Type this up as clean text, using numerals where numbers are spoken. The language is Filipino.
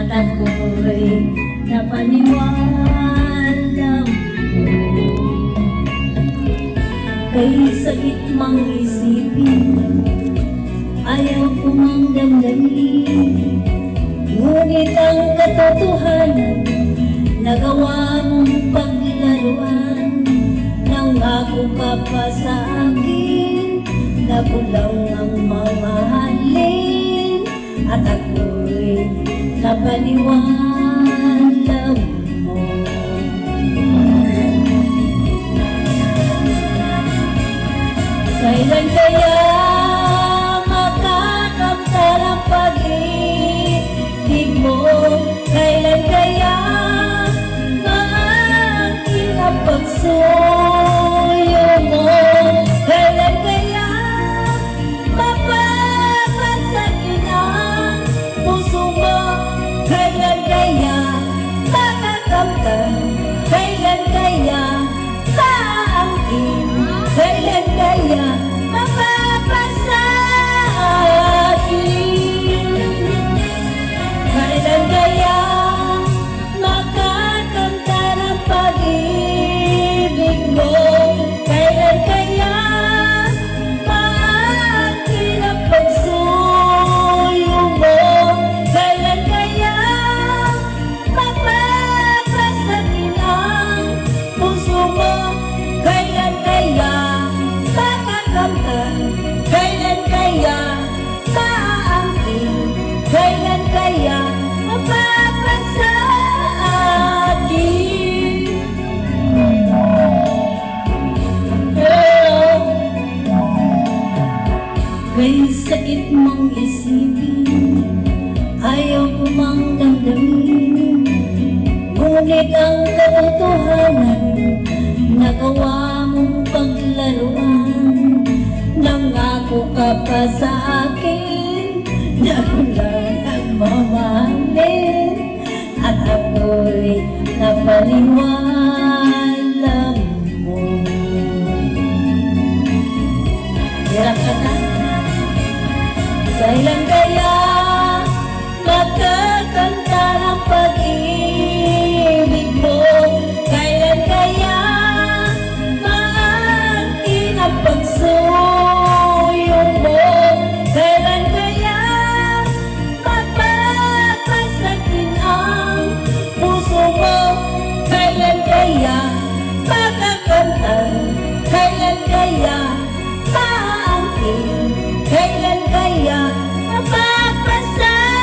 at ako'y napaniwala mo. Kay sakit mang isipin, ayaw ko mang damdamin, ngunit ang katotohanan, nagawa mong paglaruan. Nangako ka pa sa akin na kulang ang mamahalin, at ako'y napaniwala mo. Kailan kaya makakamtan ang pag-ibig mo? Kailan kaya maangkin ang pagsuyo mo? Kailan kaya mapapasakin ang puso mo? Kailan kaya makakamtan? Kailan kaya maangkin? Kailan kaya mapapasakin? Kailan kaya makakamtan ang pag-ibig mo? Kailan kaya maangkin ang pagsuyo mo? Kailan kaya mapapasakin ang puso mo? Kailan kaya makakamtan? Kailan kaya maangkin? Kailan kaya mapapasakin? Kay sakit mong isipin, ayaw ko mang damdamin, ngunit ang katotohanan, nagawa mong paglaruan. Nangako ka pa sa akin na kulang ang mamahalin, at ako'y napaniwala mo. Hirap ka na? Kailan